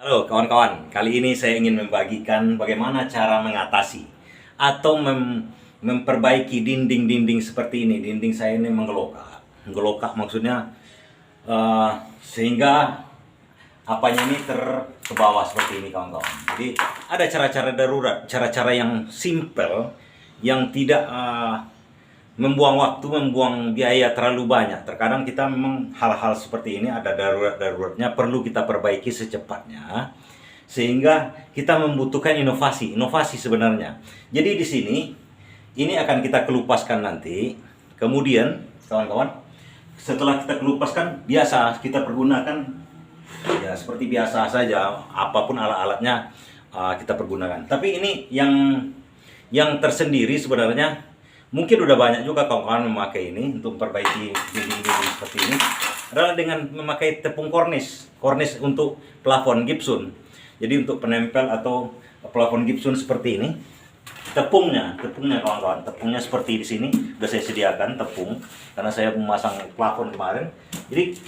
Halo kawan-kawan, kali ini saya ingin membagikan bagaimana cara mengatasi atau memperbaiki dinding-dinding seperti ini. Dinding saya ini menggelokak. Menggelokak maksudnya sehingga apanya ini ke bawah seperti ini kawan-kawan. Jadi ada cara-cara darurat, cara-cara yang simple yang tidak membuang waktu, membuang biaya terlalu banyak. Terkadang kita memang hal-hal seperti ini ada darurat-daruratnya, perlu kita perbaiki secepatnya, sehingga kita membutuhkan inovasi sebenarnya. Jadi di sini, ini akan kita kelupaskan nanti. Kemudian, kawan-kawan, setelah kita kelupaskan, biasa kita pergunakan, ya seperti biasa saja, apapun alat-alatnya kita pergunakan. Tapi ini yang tersendiri sebenarnya. Mungkin udah banyak juga kawan-kawan memakai ini untuk memperbaiki dinding-dinding seperti ini adalah dengan memakai tepung kornis untuk plafon gypsum. Jadi untuk penempel atau plafon gypsum seperti ini, tepungnya kawan-kawan, tepungnya seperti di sini sudah saya sediakan tepung karena saya memasang plafon kemarin. Jadi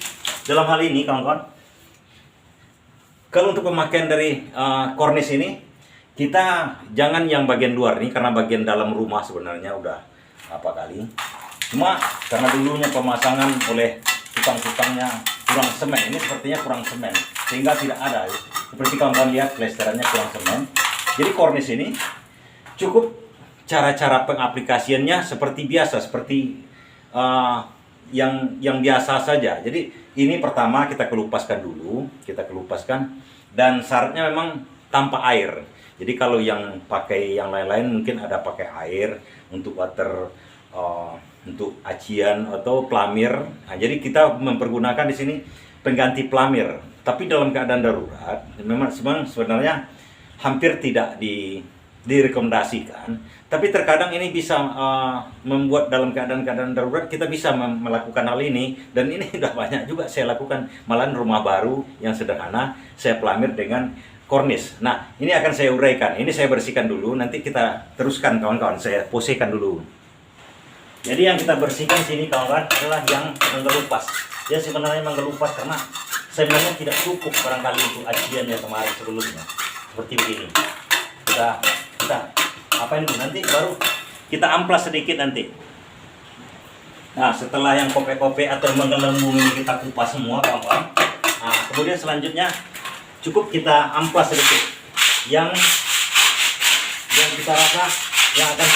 dalam hal ini kawan-kawan, kalau untuk pemakaian dari kornis ini, kita jangan yang bagian luar nih, karena bagian dalam rumah sebenarnya udah apa kali. Cuma karena dulunya pemasangan oleh tukang-tukangnya kurang semen, ini sepertinya kurang semen, sehingga tidak ada. Seperti kawan-kawan lihat plesterannya kurang semen. Jadi kornis ini cukup cara-cara pengaplikasiannya seperti biasa, seperti yang biasa saja. Jadi ini pertama kita kelupaskan dulu, dan syaratnya memang tanpa air. Jadi kalau yang pakai yang lain-lain mungkin ada pakai air untuk untuk acian atau pelamir. Nah, jadi kita mempergunakan di sini pengganti pelamir. Tapi dalam keadaan darurat memang sebenarnya hampir tidak direkomendasikan. Tapi terkadang ini bisa membuat dalam keadaan darurat kita bisa melakukan hal ini, dan ini sudah banyak juga saya lakukan. Malahan rumah baru yang sederhana saya pelamir dengan kornis. Nah, ini akan saya uraikan. Ini saya bersihkan dulu, nanti kita teruskan kawan-kawan. Saya posisikan dulu. Jadi yang kita bersihkan sini kawan-kawan adalah yang menggelupas. Ya sebenarnya menggelupas karena sebenarnya tidak cukup barangkali untuk acian yang kemarin sebelumnya. Seperti begini. Kita apain dulu, nanti baru kita amplas sedikit nanti. Nah, setelah yang kope-kope atau menggelembung ini kita kupas semua kawan-kawan. Nah, kemudian selanjutnya cukup kita amplas sedikit yang kita rasa yang akan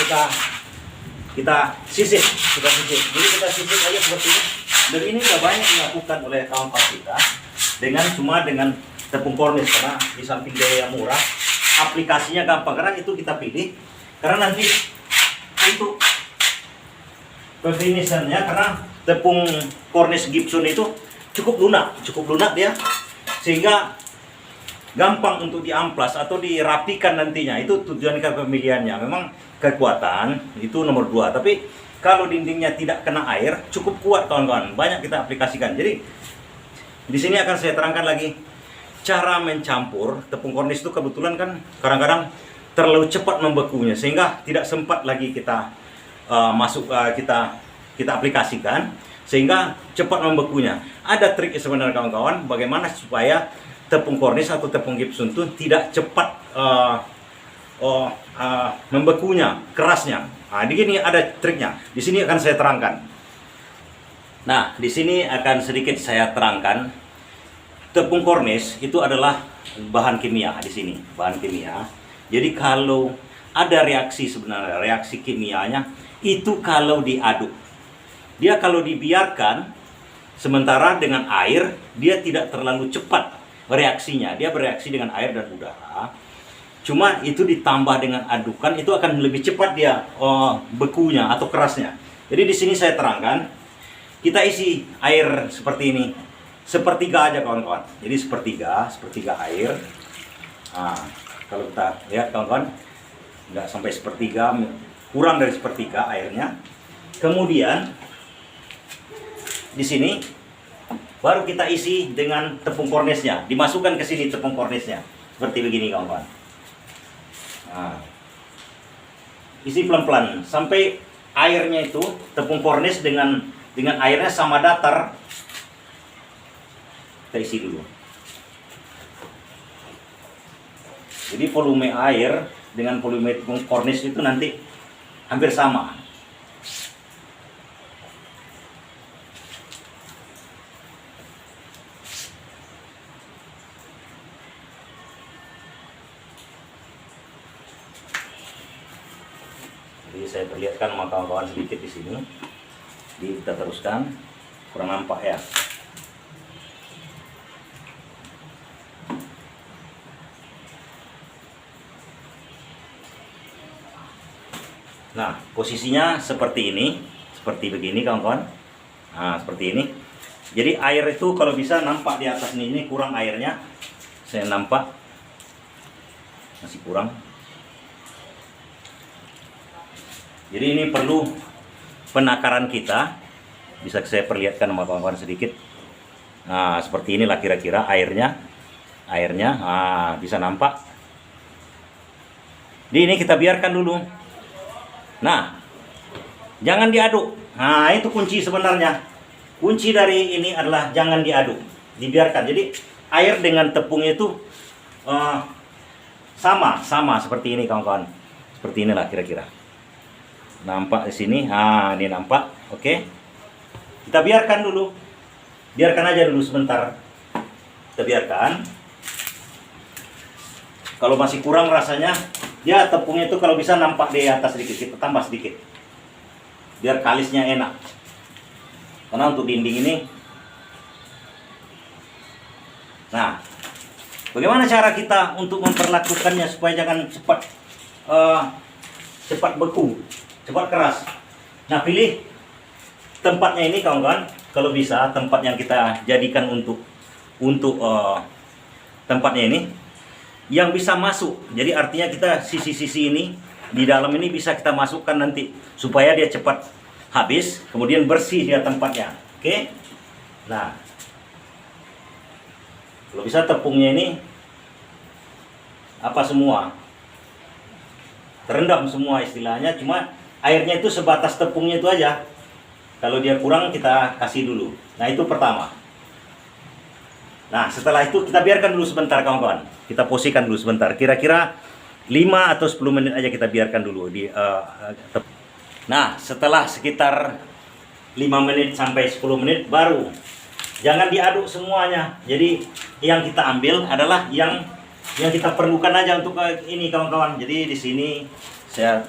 kita sisir. Jadi kita sisir aja seperti ini, dan ini sudah banyak dilakukan oleh kawan-kawan kita dengan tepung kornis, karena di samping biaya murah, aplikasinya gampang. Karena itu kita pilih karena nanti untuk kefinishannya, karena tepung kornis gypsum itu cukup lunak dia, sehingga gampang untuk diamplas atau dirapikan nantinya. Itu tujuan pemilihannya. Memang kekuatan itu nomor 2, tapi kalau dindingnya tidak kena air cukup kuat kawan-kawan, banyak kita aplikasikan. Jadi di sini akan saya terangkan lagi cara mencampur tepung kornis. Itu kebetulan kan kadang-kadang terlalu cepat membekunya, sehingga tidak sempat lagi kita kita aplikasikan, sehingga cepat membekunya. Ada trik sebenarnya kawan-kawan, bagaimana supaya tepung kornis atau tepung gypsum itu tidak cepat membekunya, kerasnya. Nah, di sini ada triknya. Di sini akan saya terangkan. Nah, di sini akan sedikit saya terangkan. Tepung kornis itu adalah bahan kimia di sini, bahan kimia. Jadi kalau ada reaksi, sebenarnya reaksi kimianya itu kalau diaduk. Dia kalau dibiarkan sementara dengan air, dia tidak terlalu cepat reaksinya. Dia bereaksi dengan air dan udara. Cuma itu ditambah dengan adukan, itu akan lebih cepat dia bekunya atau kerasnya. Jadi di sini saya terangkan, kita isi air seperti ini, sepertiga aja kawan-kawan. Jadi sepertiga air. Nah, kalau kita lihat kawan-kawan, nggak sampai sepertiga, kurang dari sepertiga airnya. Kemudian di sini baru kita isi dengan tepung kornisnya, dimasukkan ke sini tepung kornisnya seperti begini kawan-kawan. Nah, isi pelan-pelan sampai airnya itu tepung kornis dengan airnya sama datar. Kita isi dulu. Jadi volume air dengan volume kornis itu nanti hampir sama. Jadi saya perlihatkan sama kawan-kawan sedikit di sini. Jadi kita teruskan, kurang nampak ya. Nah, posisinya seperti ini, seperti begini kawan-kawan. Nah, seperti ini. Jadi air itu kalau bisa nampak di atas ini kurang airnya. Saya nampak masih kurang. Jadi ini perlu penakaran kita. Bisa saya perlihatkan sama kawan-kawan sedikit. Nah, seperti inilah kira-kira airnya. Nah, bisa nampak. Jadi ini kita biarkan dulu. Nah, jangan diaduk. Nah, itu kunci sebenarnya. Kunci dari ini adalah jangan diaduk, dibiarkan. Jadi air dengan tepungnya itu sama seperti ini kawan-kawan. Seperti inilah kira-kira. Nampak di sini. Nah, ini nampak. Oke. Kita biarkan dulu. Biarkan aja dulu sebentar. Kita biarkan. Kalau masih kurang rasanya, ya tepungnya itu kalau bisa nampak di atas sedikit, kita tambah sedikit. Biar kalisnya enak. Karena untuk dinding ini. Nah, bagaimana cara kita untuk memperlakukannya supaya jangan cepat beku, cepat keras. Nah, pilih tempatnya ini kawan-kawan. Kalau bisa tempat yang kita jadikan untuk tempatnya ini yang bisa masuk. Jadi artinya kita sisi-sisi ini di dalam ini bisa kita masukkan nanti supaya dia cepat habis, kemudian bersih dia tempatnya. Oke. Nah, kalau bisa tepungnya ini apa semua terendam semua istilahnya, cuma airnya itu sebatas tepungnya itu aja. Kalau dia kurang kita kasih dulu. Nah, itu pertama. Nah, setelah itu kita biarkan dulu sebentar kawan-kawan. Kita posisikan dulu sebentar. Kira-kira 5 atau 10 menit aja kita biarkan dulu di Nah, setelah sekitar 5 menit sampai 10 menit baru jangan diaduk semuanya. Jadi yang kita ambil adalah yang kita perlukan aja untuk ini kawan-kawan. Jadi di sini saya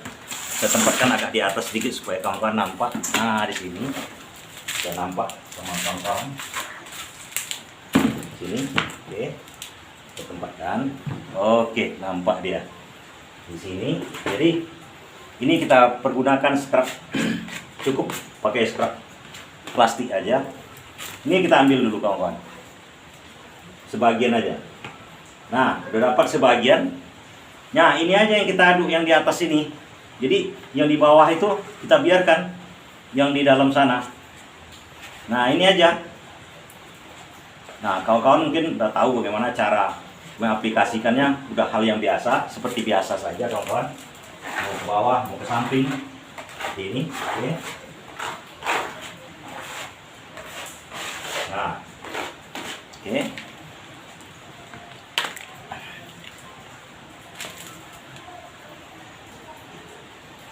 tempatkan agak di atas sedikit supaya kawan-kawan nampak. Nah, di sini saya nampak sama kawan-kawan. Sini, oke, kita tempatkan. Oke, nampak dia di sini. Jadi ini kita pergunakan scrub, cukup pakai scrub plastik aja. Ini kita ambil dulu kawan-kawan, sebagian aja. Nah, udah dapat sebagian. Nah, ini aja yang kita aduk yang di atas ini. Jadi yang di bawah itu kita biarkan, yang di dalam sana. Nah, ini aja. Nah, kawan-kawan mungkin udah tahu bagaimana cara mengaplikasikannya, udah hal yang biasa, seperti biasa saja kawan-kawan. Mau ke bawah, mau ke samping, seperti ini. Oke. Nah, oke.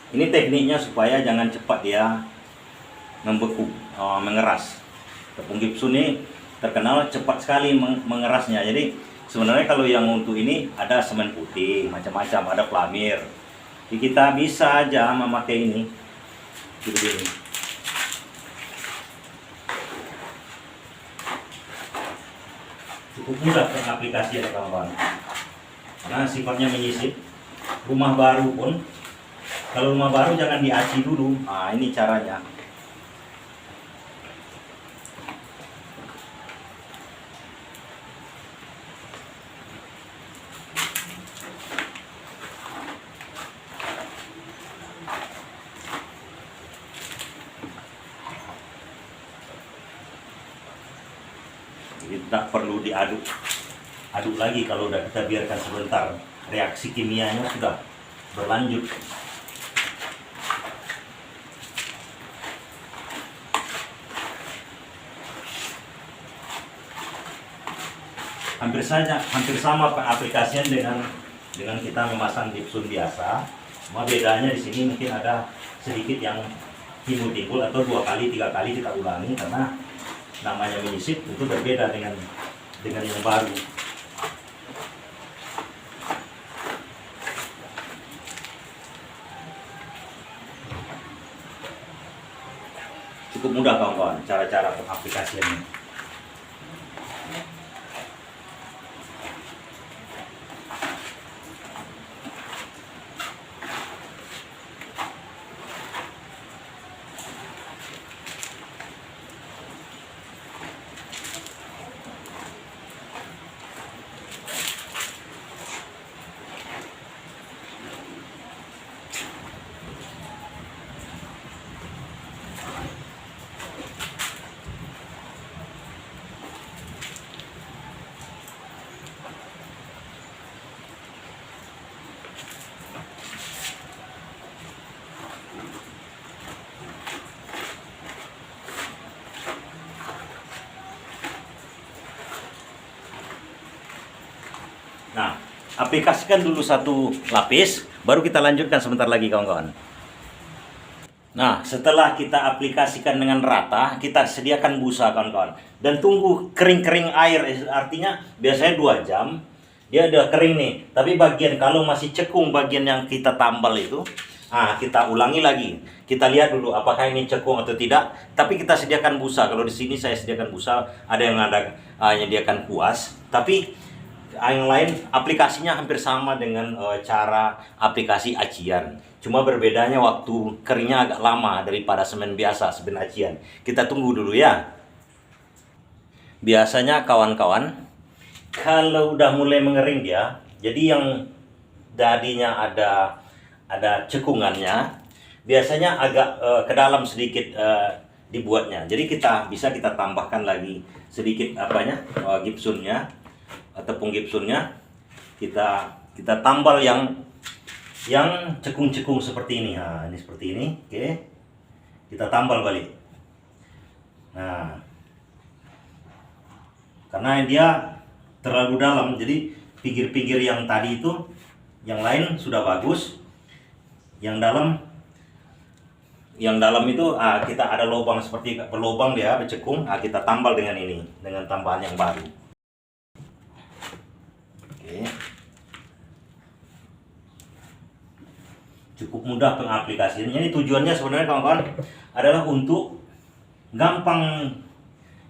Ini tekniknya supaya jangan cepat dia membeku, mengeras. Tepung gipsum ini terkenal cepat sekali mengerasnya. Jadi sebenarnya kalau yang untuk ini ada semen putih, macam-macam, ada pelamir. Jadi kita bisa aja memakai ini. Begini. Cukup mudah aplikasi ya kawan-kawan. Karena sifatnya menyisip. Rumah baru pun, kalau rumah baru jangan diaci dulu. Nah, ini caranya. Jadi tidak perlu diaduk lagi kalau udah kita biarkan sebentar. Reaksi kimianya sudah berlanjut. Hampir sama aplikasinya dengan dengan kita memasang gipsun biasa. Cuma bedanya di sini mungkin ada sedikit yang timbul-timbul, atau 2 kali 3 kali kita ulangi, karena namanya menyisip itu berbeda dengan yang baru. Cukup mudah kawan-kawan cara-cara pengaplikasiannya. Nah, aplikasikan dulu satu lapis, baru kita lanjutkan sebentar lagi kawan-kawan. Nah, setelah kita aplikasikan dengan rata, kita sediakan busa kawan-kawan. Dan tunggu kering-kering air, artinya biasanya 2 jam. Dia udah kering nih, tapi bagian kalau masih cekung bagian yang kita tambal itu, kita ulangi lagi. Kita lihat dulu apakah ini cekung atau tidak. Tapi kita sediakan busa. Kalau di sini saya sediakan busa, ada yang menyediakan kuas. Tapi yang lain aplikasinya hampir sama dengan cara aplikasi acian. Cuma berbedanya waktu keringnya agak lama daripada semen biasa, semen acian. Kita tunggu dulu ya. Biasanya kawan-kawan, kalau udah mulai mengering dia, jadi yang dadinya ada cekungannya, biasanya agak ke dalam sedikit dibuatnya. Jadi bisa kita tambahkan lagi sedikit gipsunnya, tepung gipsunnya. Kita tambal yang cekung-cekung seperti ini. Nah, ini seperti ini. Oke. Kita tambal balik. Nah, karena dia terlalu dalam, jadi pinggir-pinggir yang tadi itu, yang lain sudah bagus. Yang dalam itu kita ada lubang, seperti berlubang dia bercekung. Kita tambal dengan ini, dengan tambahan yang baru. Oke. Cukup mudah pengaplikasiannya. Ini tujuannya sebenarnya kawan-kawan adalah untuk gampang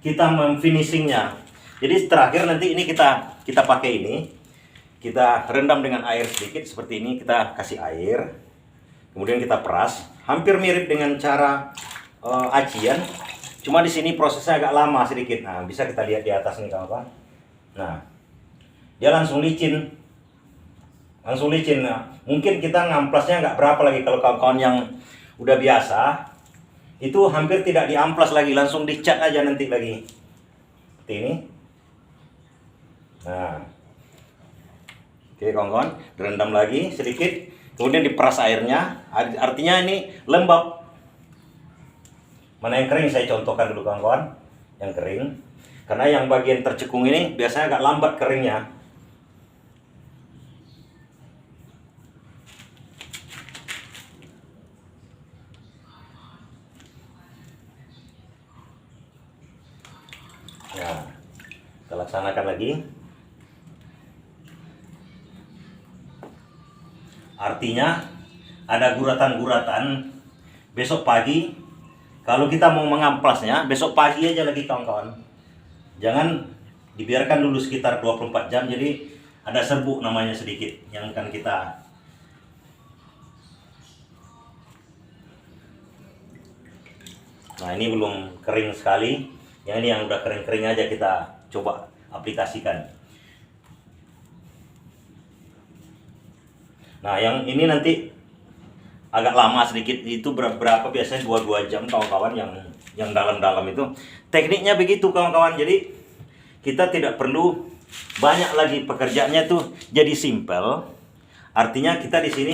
kita memfinishingnya. Jadi terakhir nanti ini kita pakai ini, kita rendam dengan air sedikit seperti ini. Kita kasih air, kemudian kita peras, hampir mirip dengan cara acian. Cuma di sini prosesnya agak lama sedikit. Nah, bisa kita lihat di atas nih kawan-kawan. Nah, dia langsung licin. Nah, mungkin kita ngamplasnya nggak berapa lagi. Kalau kawan-kawan yang udah biasa, itu hampir tidak diamplas lagi, langsung dicat aja nanti lagi. Seperti ini. Nah, oke kawan-kawan, direndam lagi sedikit, kemudian diperas airnya. Artinya ini lembab. Mana yang kering saya contohkan dulu kawan-kawan, yang kering. Karena yang bagian tercekung ini biasanya agak lambat keringnya. Ya, kita laksanakan lagi. Artinya ada guratan-guratan besok pagi. Kalau kita mau mengamplasnya besok pagi aja lagi kawan-kawan. Jangan dibiarkan dulu sekitar 24 jam, jadi ada serbuk namanya sedikit yang akan kita. Nah, ini belum kering sekali. Yang ini yang udah kering-kering aja kita coba aplikasikan. Nah, yang ini nanti agak lama sedikit, itu berapa biasanya 2 jam kawan-kawan, yang dalam-dalam itu. Tekniknya begitu kawan-kawan. Jadi kita tidak perlu banyak lagi pekerjaannya tuh, jadi simple. Artinya kita di sini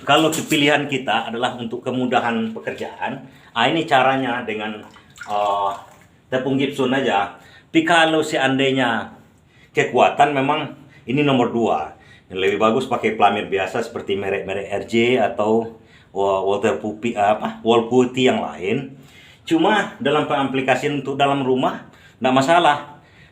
kalau pilihan kita adalah untuk kemudahan pekerjaan, ini caranya dengan tepung gipsun aja. Tapi kalau seandainya kekuatan memang ini nomor 2. Yang lebih bagus pakai pelamir biasa seperti merek-merek RJ atau wall putih yang lain. Cuma dalam pengaplikasian untuk dalam rumah tidak masalah.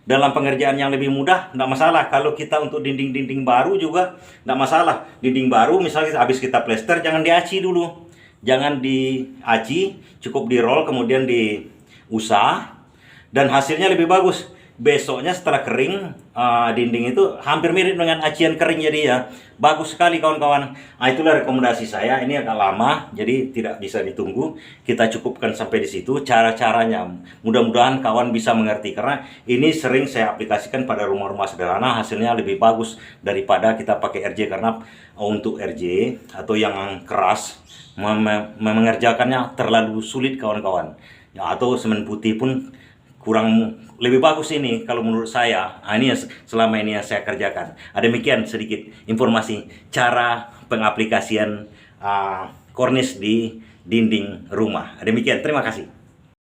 Dalam pengerjaan yang lebih mudah tidak masalah. Kalau kita untuk dinding-dinding baru juga tidak masalah. Dinding baru misalnya habis kita plester, jangan diaci dulu. Jangan diaci, cukup di roll kemudian diusah, dan hasilnya lebih bagus. Besoknya setelah kering, dinding itu hampir mirip dengan acian kering, jadi ya bagus sekali kawan-kawan. Itulah rekomendasi saya. Ini agak lama jadi tidak bisa ditunggu, kita cukupkan sampai di situ. Cara-caranya mudah-mudahan kawan bisa mengerti, karena ini sering saya aplikasikan pada rumah-rumah sederhana, hasilnya lebih bagus daripada kita pakai RJ. Karena untuk RJ atau yang keras mengerjakannya terlalu sulit kawan-kawan ya, atau semen putih pun kurang, lebih bagus ini kalau menurut saya. Ini selama ini yang saya kerjakan. Demikian sedikit informasi cara pengaplikasian kornis di dinding rumah. Demikian, terima kasih.